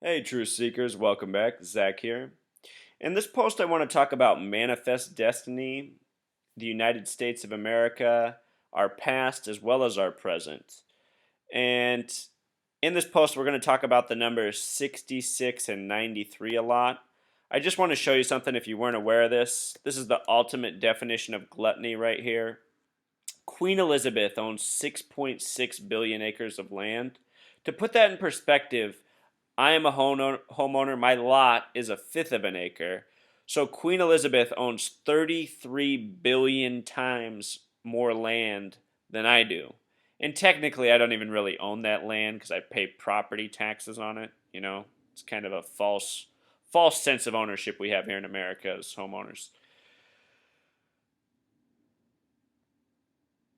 Hey, Truth Seekers, welcome back. Zach here. In this post, I want to talk about manifest destiny, the United States of America, our past as well as our present. And in this post, we're going to talk about the numbers 66 and 93 a lot. I just want to show you something if you weren't aware of this. This is the ultimate definition of gluttony right here. Queen Elizabeth owns 6.6 billion acres of land. To put that in perspective, I am a homeowner. My lot is a fifth of an acre. So Queen Elizabeth owns 33 billion times more land than I do. And technically, I don't even really own that land because I pay property taxes on it. It's kind of a false sense of ownership we have here in America as homeowners.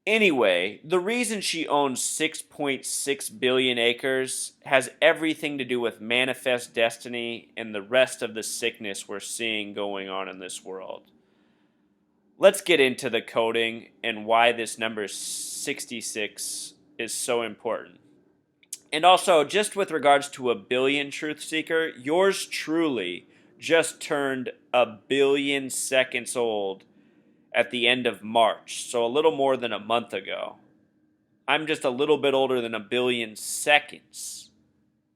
Anyway, the reason she owns 6.6 billion acres has everything to do with manifest destiny and the rest of the sickness we're seeing going on in this world. Let's get into the coding and why this number 66 is so important. And also, just with regards to a billion, truth seeker, yours truly just turned a billion seconds old at the end of March, so a little more than a month ago. I'm just a little bit older than a billion seconds.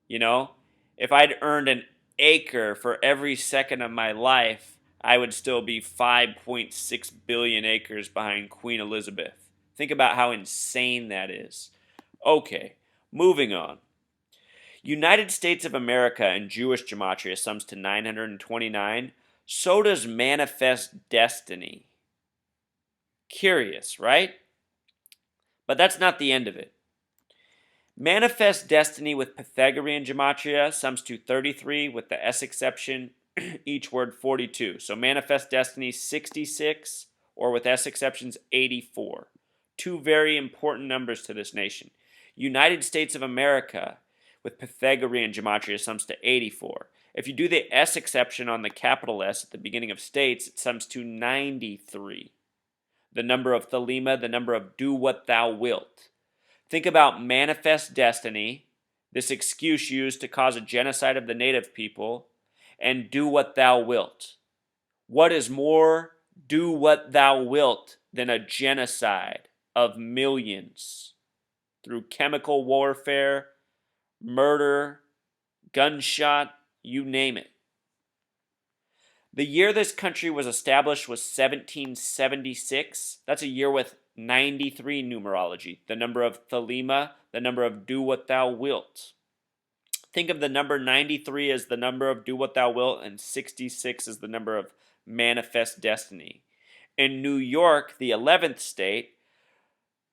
You know, if I'd earned an acre for every second of my life, I would still be 5.6 billion acres behind Queen Elizabeth. Think about how insane that is. Okay, moving on. United States of America in Jewish gematria sums to 929. So does manifest destiny. Curious, right? But that's not the end of it. Manifest destiny with Pythagorean gematria sums to 33 with the S exception, each word 42. So manifest destiny 66 or with S exceptions 84. Two very important numbers to this nation. United States of America with Pythagorean gematria sums to 84. If you do the S exception on the capital S at the beginning of states, it sums to 93. The number of Thelema, the number of do what thou wilt. Think about manifest destiny, this excuse used to cause a genocide of the native people, and do what thou wilt. What is more do what thou wilt than a genocide of millions through chemical warfare, murder, gunshot, you name it? The year this country was established was 1776. That's a year with 93 numerology. The number of Thelema, the number of do what thou wilt. Think of the number 93 as the number of do what thou wilt, and 66 as the number of manifest destiny. In New York, the 11th state,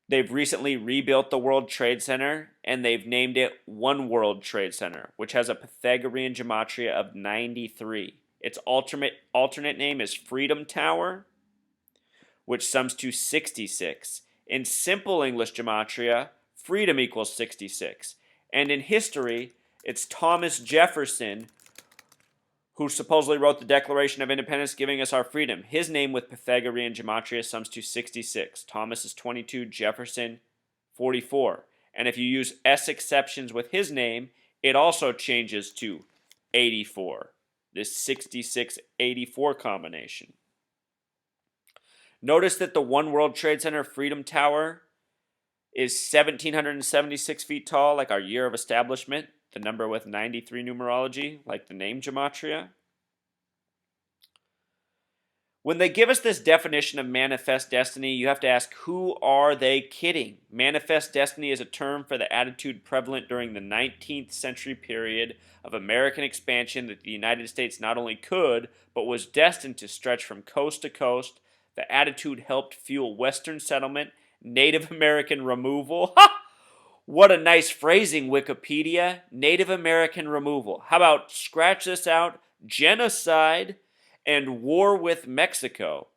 they've recently rebuilt the World Trade Center, and they've named it One World Trade Center, which has a Pythagorean gematria of 93. Its alternate name is Freedom Tower, which sums to 66. In simple English gematria, freedom equals 66. And in history, it's Thomas Jefferson who supposedly wrote the Declaration of Independence giving us our freedom. His name with Pythagorean gematria sums to 66. Thomas is 22, Jefferson 44. And if you use S exceptions with his name, it also changes to 84. This 66-84 combination. Notice that the One World Trade Center Freedom Tower is 1,776 feet tall, like our year of establishment, the number with 93 numerology, like the name gematria. When they give us this definition of manifest destiny, you have to ask, who are they kidding? Manifest destiny is a term for the attitude prevalent during the 19th century period of American expansion that the United States not only could, but was destined to stretch from coast to coast. The attitude helped fuel Western settlement, Native American removal. Ha! What a nice phrasing, Wikipedia. Native American removal. How about scratch this out? Genocide and war with Mexico.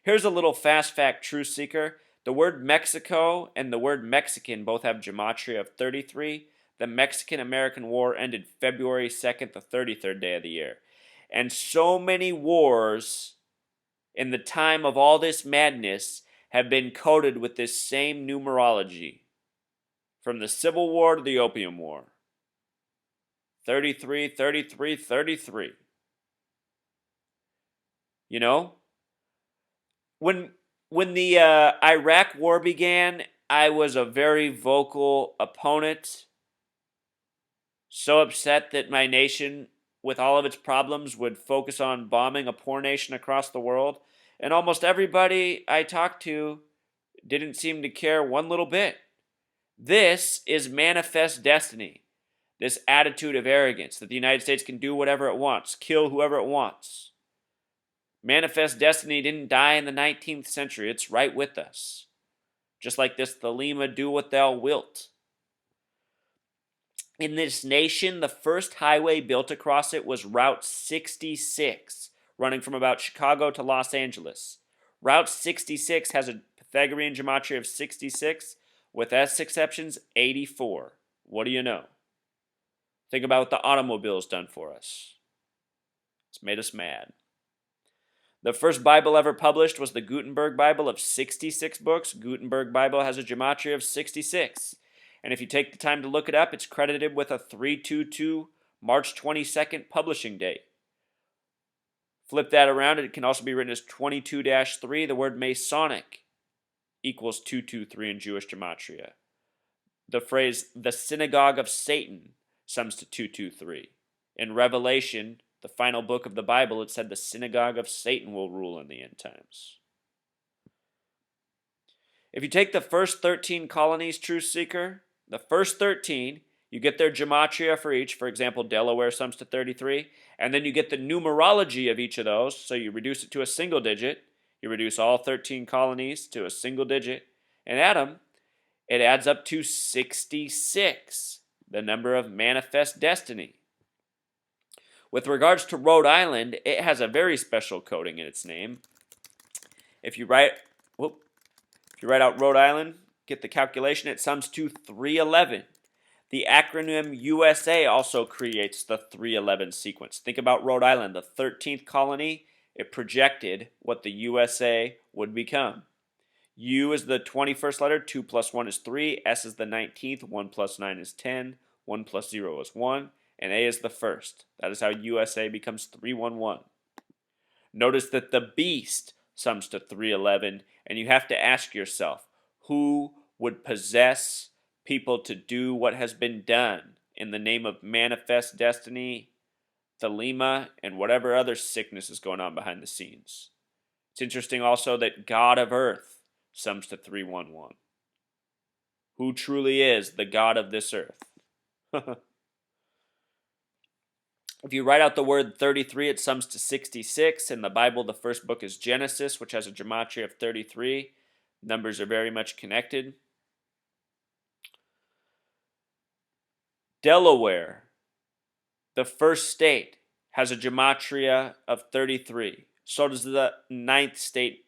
Here's a little fast fact, truth seeker. The word Mexico and the word Mexican both have gematria of 33. The Mexican-American War ended February 2nd, the 33rd day of the year. And so many wars in the time of all this madness have been coded with this same numerology. From the Civil War to the Opium War. 33, 33, 33. You know? When the Iraq war began, I was a very vocal opponent, so upset that my nation, with all of its problems, would focus on bombing a poor nation across the world. And almost everybody I talked to didn't seem to care one little bit. This is manifest destiny. This attitude of arrogance that the United States can do whatever it wants, kill whoever it wants. Manifest destiny didn't die in the 19th century. It's right with us. Just like this Thelema, do what thou wilt. In this nation, the first highway built across it was Route 66, running from about Chicago to Los Angeles. Route 66 has a Pythagorean gematria of 66, with S exceptions, 84. What do you know? Think about what the automobile's done for us. It's made us mad. The first Bible ever published was the Gutenberg Bible of 66 books. Gutenberg Bible has a gematria of 66. And if you take the time to look it up, it's credited with a 322 March 22nd publishing date. Flip that around, it can also be written as 22-3. The word Masonic equals 223 in Jewish gematria. The phrase, the synagogue of Satan, sums to 223. In Revelation, the final book of the Bible, it said the synagogue of Satan will rule in the end times. If you take the first 13 colonies, Truth Seeker, the first 13, you get their gematria for each. For example, Delaware sums to 33. And then you get the numerology of each of those. So you reduce it to a single digit. You reduce all 13 colonies to a single digit. And Adam, it adds up to 66, the number of manifest destiny. With regards to Rhode Island, it has a very special coding in its name. If you write out Rhode Island, get the calculation, it sums to 311. The acronym USA also creates the 311 sequence. Think about Rhode Island, the 13th colony. It projected what the USA would become. U is the 21st letter, 2 plus 1 is 3. S is the 19th, 1 plus 9 is 10. 1 plus 0 is 1. And A is the first. That is how USA becomes 311. Notice that the beast sums to 311, and you have to ask yourself, who would possess people to do what has been done in the name of manifest destiny, Thelema, and whatever other sickness is going on behind the scenes? It's interesting also that God of Earth sums to 311. Who truly is the God of this earth? If you write out the word 33, it sums to 66. In the Bible, the first book is Genesis, which has a gematria of 33. Numbers are very much connected. Delaware, the first state, has a gematria of 33. So does the ninth state.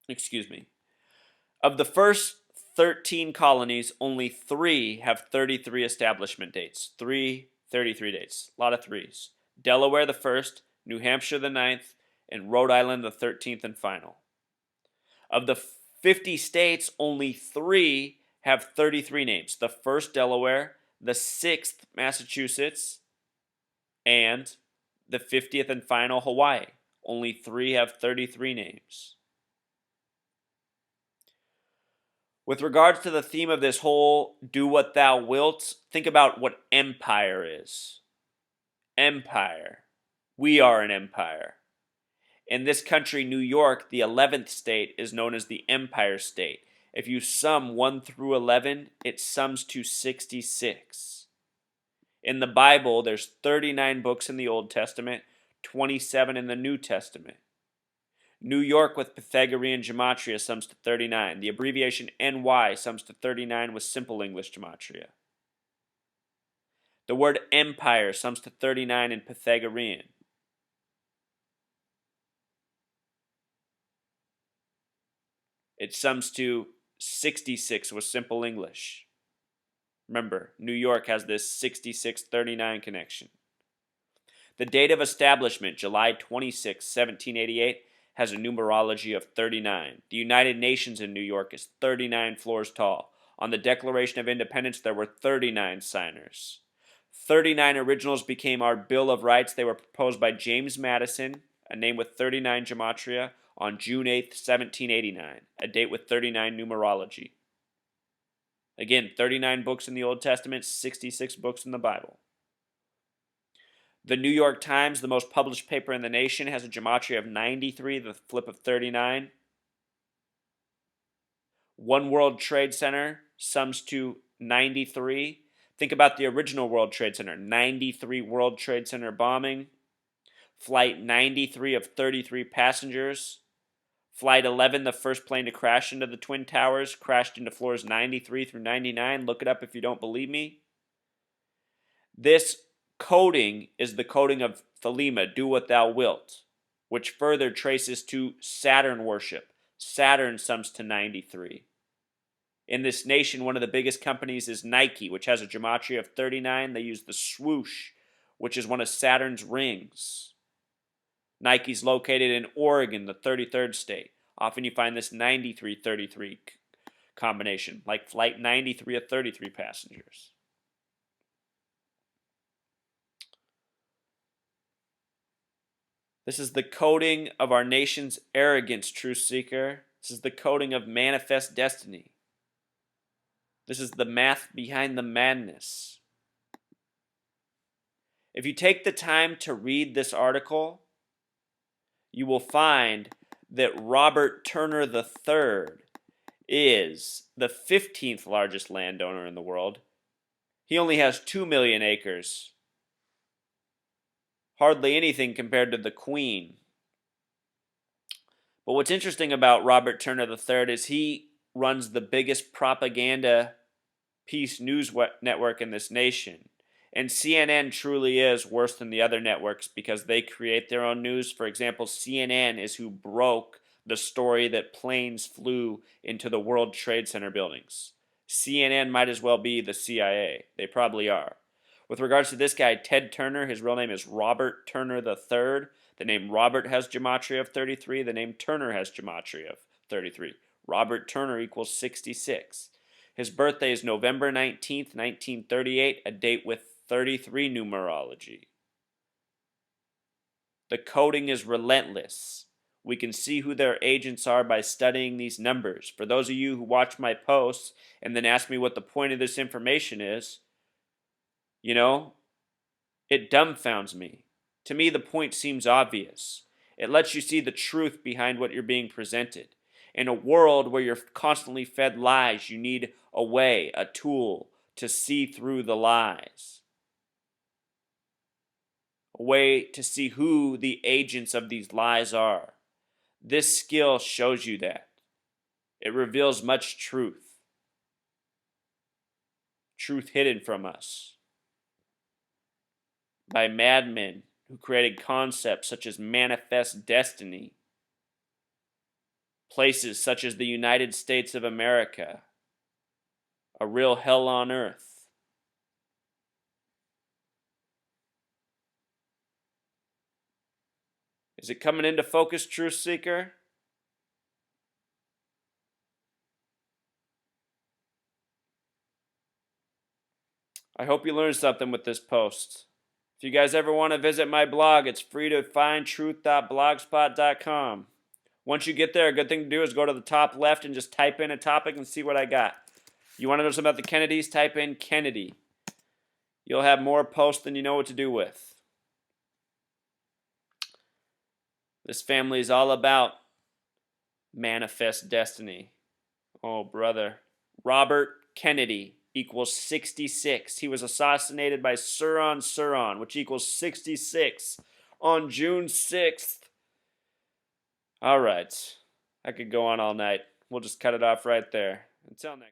Excuse me. Of the first 13 colonies, only 3 have 33 establishment dates. 33 dates. A lot of threes. Delaware the first, New Hampshire the 9th, and Rhode Island the 13th and final. Of the 50 states, only 3 have 33 names. The first, Delaware, the 6th, Massachusetts, and the 50th and final, Hawaii. Only 3 have 33 names. With regards to the theme of this whole do what thou wilt, think about what empire is. Empire. We are an empire. In this country, New York, the 11th state, is known as the Empire State. If you sum 1 through 11, it sums to 66. In the Bible, there's 39 books in the Old Testament, 27 in the New Testament. New York with Pythagorean gematria sums to 39. The abbreviation NY sums to 39 with simple English gematria. The word empire sums to 39 in Pythagorean. It sums to 66 with simple English. Remember, New York has this 66-39 connection. The date of establishment, July 26, 1788, has a numerology of 39. The United Nations in New York is 39 floors tall. On the Declaration of Independence, there were 39 signers. 39 originals became our Bill of Rights. They were proposed by James Madison, a name with 39 gematria, on June 8th, 1789, a date with 39 numerology. Again, 39 books in the Old Testament, 66 books in the Bible. The New York Times, the most published paper in the nation, has a gematria of 93, the flip of 39. One World Trade Center sums to 93. Think about the original World Trade Center, 93 World Trade Center bombing. Flight 93 of 33 passengers. Flight 11, the first plane to crash into the Twin Towers, crashed into floors 93 through 99. Look it up if you don't believe me. This coding is the coding of Thelema, do what thou wilt, which further traces to Saturn worship. Saturn sums to 93. In this nation, one of the biggest companies is Nike, which has a gematria of 39. They use the swoosh, which is one of Saturn's rings. Nike's located in Oregon, the 33rd state. Often you find this 93-33 combination, like flight 93 of 33 passengers. This is the coding of our nation's arrogance, truth seeker. This is the coding of manifest destiny. This is the math behind the madness. If you take the time to read this article, you will find that Robert Turner III is the 15th largest landowner in the world. He only has 2 million acres. Hardly anything compared to the Queen. But what's interesting about Robert Turner III is he runs the biggest propaganda peace news network in this nation. And CNN truly is worse than the other networks because they create their own news. For example, CNN is who broke the story that planes flew into the World Trade Center buildings. CNN might as well be the CIA. They probably are. With regards to this guy, Ted Turner, his real name is Robert Turner III. The name Robert has gematria of 33. The name Turner has gematria of 33. Robert Turner equals 66. His birthday is November 19th, 1938, a date with 33 numerology. The coding is relentless. We can see who their agents are by studying these numbers. For those of you who watch my posts and then ask me what the point of this information is, it dumbfounds me. To me, the point seems obvious. It lets you see the truth behind what you're being presented. In a world where you're constantly fed lies, you need a way, a tool to see through the lies. A way to see who the agents of these lies are. This skill shows you that. It reveals much truth. Truth hidden from us by madmen who created concepts such as manifest destiny, places such as the United States of America, a real hell on earth. Is it coming into focus, truth seeker? I hope you learned something with this post. If you guys ever want to visit my blog, it's free to find truth.blogspot.com. Once you get there, a good thing to do is go to the top left and just type in a topic and see what I got. You want to know something about the Kennedys? Type in Kennedy. You'll have more posts than you know what to do with. This family is all about manifest destiny. Oh, brother. Robert Kennedy equals 66. He was assassinated by Saturn, which equals 66 on June 6th. All right. I could go on all night. We'll just cut it off right there. Until next.